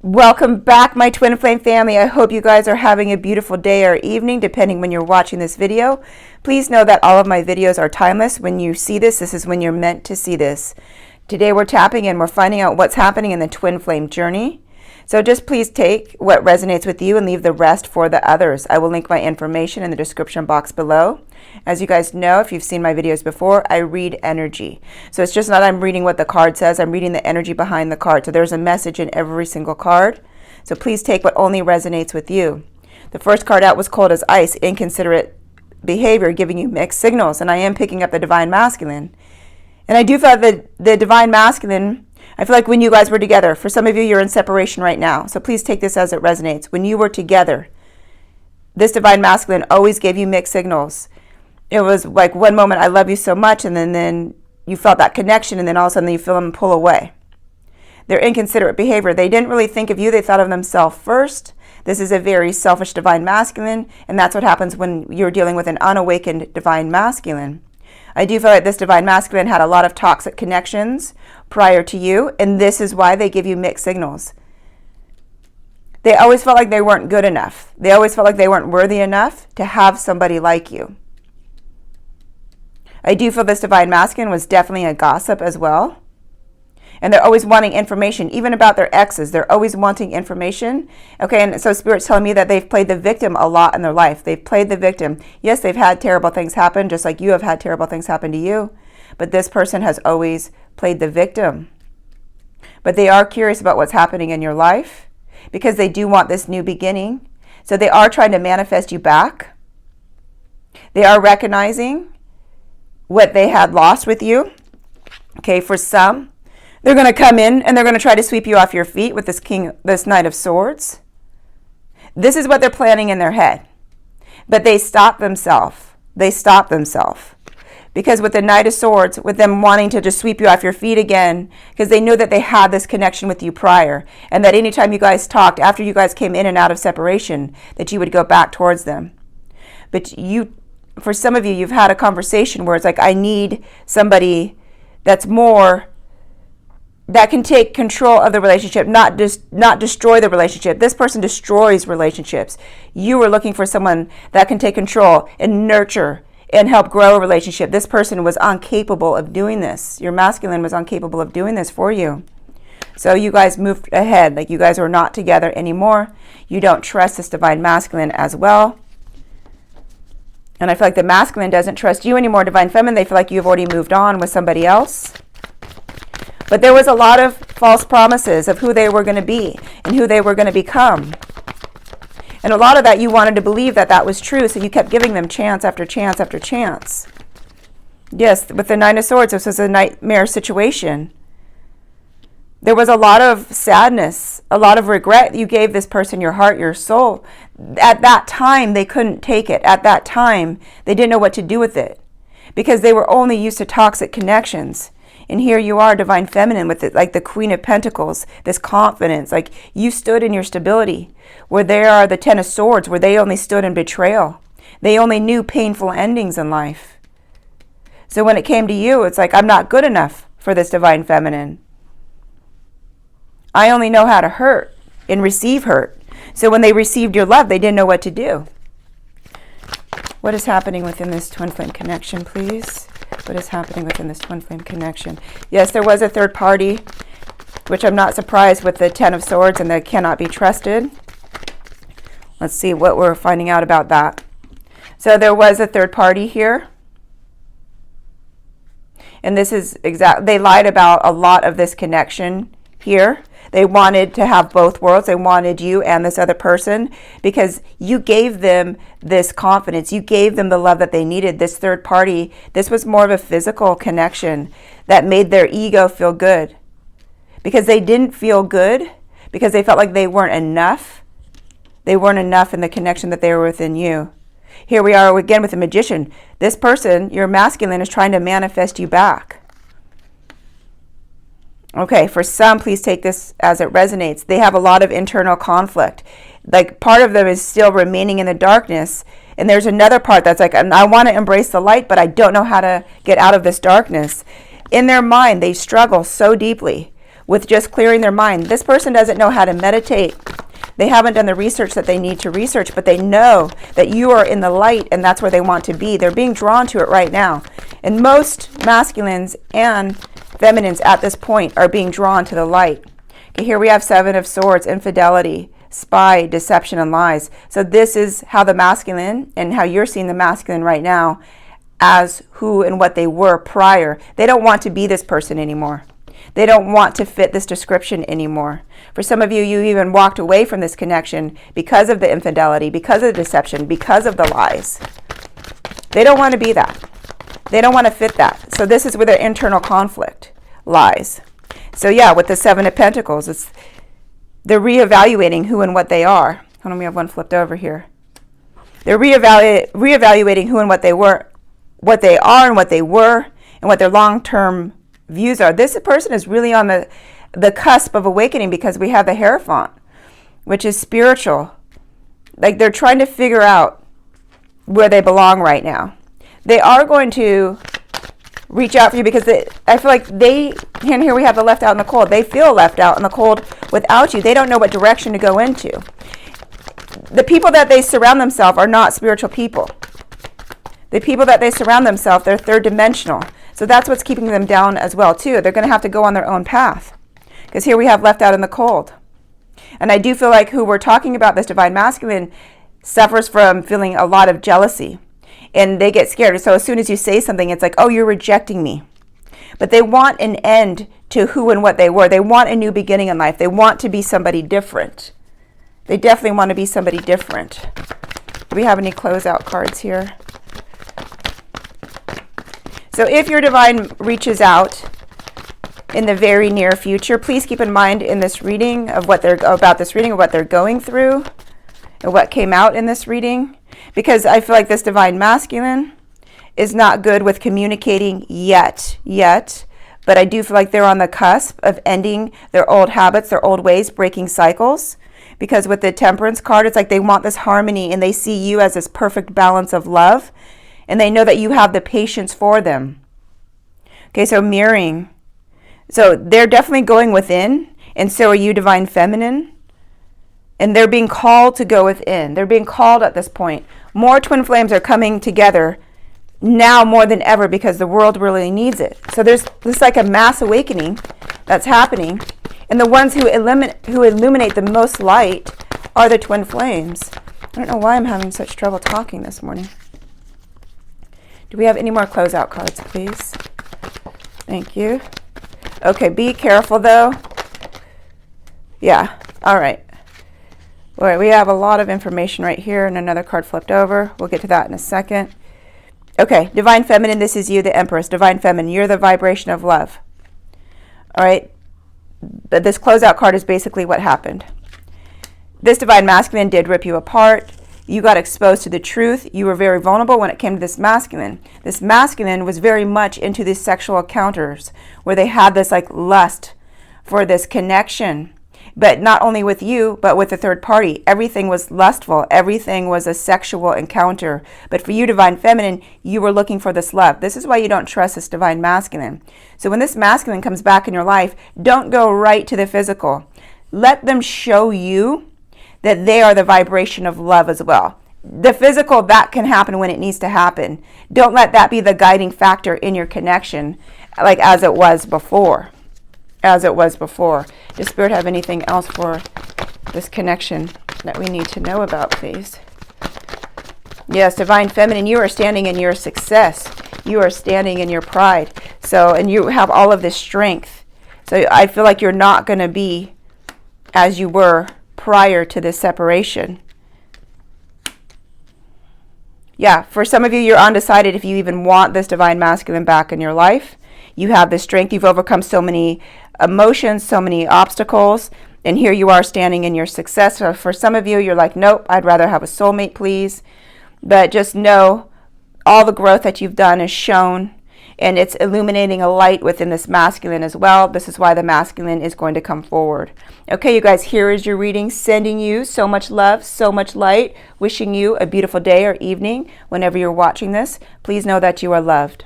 Welcome back, my Twin Flame family. I hope you guys are having a beautiful day or evening, depending when you're watching this video. Please know that all of my videos are timeless. When you see this, this is when you're meant to see this. Today we're tapping and we're finding out what's happening in the Twin Flame journey. So just please take what resonates with you and leave the rest for the others. I will link my information in the description box below. As you guys know, if you've seen my videos before, I read energy. So it's just not I'm reading what the card says, I'm reading the energy behind the card. So there's a message in every single card. So please take what only resonates with you. The first card out was cold as ice, inconsiderate behavior, giving you mixed signals. And I am picking up the Divine Masculine. And I do feel that the Divine Masculine, I feel like when you guys were together, for some of you, you're in separation right now. So please take this as it resonates. When you were together, this Divine Masculine always gave you mixed signals. It was like one moment, I love you so much, and then you felt that connection, and then all of a sudden you feel them pull away. Their inconsiderate behavior, they didn't really think of you, they thought of themselves first. This is a very selfish Divine Masculine, and that's what happens when you're dealing with an unawakened Divine Masculine. I do feel like this Divine Masculine had a lot of toxic connections prior to you, and this is why they give you mixed signals. They always felt like they weren't good enough. They always felt like they weren't worthy enough to have somebody like you. I do feel this Divine Masculine was definitely a gossip as well. And they're always wanting information, even about their exes. They're always wanting information. Okay, and so Spirit's telling me that they've played the victim a lot in their life. They've played the victim. Yes, they've had terrible things happen, just like you have had terrible things happen to you. But this person has always played the victim. But they are curious about what's happening in your life because they do want this new beginning. So they are trying to manifest you back. They are recognizing what they had lost with you. Okay, for some, they're going to come in and they're going to try to sweep you off your feet with this Knight of Swords. This is what they're planning in their head. But they stop themselves. They stop themselves. Because with the Knight of Swords, with them wanting to just sweep you off your feet again, because they knew that they had this connection with you prior, and that anytime you guys talked, after you guys came in and out of separation, that you would go back towards them. But for some of you, you've had a conversation where it's like, I need somebody that's more, that can take control of the relationship, not destroy the relationship. This person destroys relationships. You were looking for someone that can take control and nurture and help grow a relationship. This person was incapable of doing this. Your masculine was incapable of doing this for you. So you guys moved ahead, like you guys are not together anymore. You don't trust this Divine Masculine as well. And I feel like the masculine doesn't trust you anymore, Divine Feminine. They feel like you've already moved on with somebody else. But there was a lot of false promises of who they were going to be and who they were going to become. And a lot of that you wanted to believe that that was true, so you kept giving them chance after chance after chance. Yes, with the Nine of Swords, this was a nightmare situation. There was a lot of sadness, a lot of regret. You gave this person your heart, your soul. At that time, they couldn't take it. At that time, they didn't know what to do with it because they were only used to toxic connections. And here you are, Divine Feminine, with it, like the Queen of Pentacles, this confidence. Like you stood in your stability, where they are the Ten of Swords, where they only stood in betrayal. They only knew painful endings in life. So when it came to you, it's like, I'm not good enough for this Divine Feminine. I only know how to hurt and receive hurt. So when they received your love, they didn't know what to do. What is happening within this Twin Flame connection, please? What is happening within this Twin Flame connection? Yes, there was a third party, which I'm not surprised with the Ten of Swords and the cannot be trusted. Let's see what we're finding out about that. So there was a third party here. And this is they lied about a lot of this connection here. They wanted to have both worlds. They wanted you and this other person because you gave them this confidence. You gave them the love that they needed. This third party, this was more of a physical connection that made their ego feel good because they didn't feel good because they felt like they weren't enough. They weren't enough in the connection that they were within you. Here we are again with the Magician. This person, your masculine, is trying to manifest you back. Okay, for some, please take this as it resonates. They have a lot of internal conflict. Like part of them is still remaining in the darkness. And there's another part that's like, I want to embrace the light, but I don't know how to get out of this darkness. In their mind, they struggle so deeply with just clearing their mind. This person doesn't know how to meditate. They haven't done the research that they need to research, but they know that you are in the light and that's where they want to be. They're being drawn to it right now. And most masculines and feminines at this point are being drawn to the light. Okay, here we have 7 of Swords, infidelity, spy, deception, and lies. So this is how the masculine and how you're seeing the masculine right now as who and what they were prior. They don't want to be this person anymore. They don't want to fit this description anymore. For some of you, you even walked away from this connection because of the infidelity, because of the deception, because of the lies. They don't want to be that. They don't want to fit that. So this is where their internal conflict lies. So yeah, with the 7 of Pentacles, they're reevaluating who and what they are. Hold on, we have one flipped over here. They're reevaluating who and what they were, what they are and what they were, and what their long-term views are. This person is really on the cusp of awakening because we have the Hierophant, which is spiritual. Like they're trying to figure out where they belong right now. They are going to reach out for you because I feel like and here we have the left out in the cold. They feel left out in the cold without you. They don't know what direction to go into. The people that they surround themselves are not spiritual people. The people that they surround themselves, they're third dimensional. So that's what's keeping them down as well, too. They're going to have to go on their own path. Because here we have left out in the cold. And I do feel like who we're talking about, this divine masculine, suffers from feeling a lot of jealousy. And they get scared. So as soon as you say something, it's like, oh, you're rejecting me. But they want an end to who and what they were. They want a new beginning in life. They want to be somebody different. They definitely want to be somebody different. Do we have any closeout cards here? So if your divine reaches out in the very near future, please keep in mind in this reading of what they're going through and what came out in this reading, because I feel like this divine masculine is not good with communicating yet, but I do feel like they're on the cusp of ending their old habits, their old ways, breaking cycles, because with the Temperance card, it's like they want this harmony and they see you as this perfect balance of love. And they know that you have the patience for them. Okay, so mirroring. So they're definitely going within, and so are you, divine feminine. And they're being called to go within. They're being called at this point. More twin flames are coming together now more than ever because the world really needs it. So there's this like a mass awakening that's happening. And the ones who illuminate the most light are the twin flames. I don't know why I'm having such trouble talking this morning. Do we have any more closeout cards, please? Thank you. Okay, be careful, though. Yeah, all right. All right, we have a lot of information right here and another card flipped over. We'll get to that in a second. Okay, divine feminine, this is you, the Empress. Divine feminine, you're the vibration of love. All right, but this closeout card is basically what happened. This divine masculine did rip you apart. You got exposed to the truth. You were very vulnerable when it came to this masculine. This masculine was very much into these sexual encounters where they had this like lust for this connection. But not only with you, but with the third party. Everything was lustful. Everything was a sexual encounter. But for you, divine feminine, you were looking for this love. This is why you don't trust this divine masculine. So when this masculine comes back in your life, don't go right to the physical. Let them show you that they are the vibration of love as well. The physical, that can happen when it needs to happen. Don't let that be the guiding factor in your connection, like as it was before. Does Spirit have anything else for this connection that we need to know about, please? Yes, divine feminine, you are standing in your success. You are standing in your pride. So, and you have all of this strength. So I feel like you're not going to be as you were prior to this separation. Yeah, for some of you, you're undecided if you even want this divine masculine back in your life. You have the strength. You've overcome so many emotions, so many obstacles, and here you are standing in your success. So for some of you, you're like, nope, I'd rather have a soulmate, please. But just know all the growth that you've done is shown, and it's illuminating a light within this masculine as well. This is why the masculine is going to come forward. Okay, you guys, here is your reading. Sending you so much love, so much light. Wishing you a beautiful day or evening whenever you're watching this. Please know that you are loved.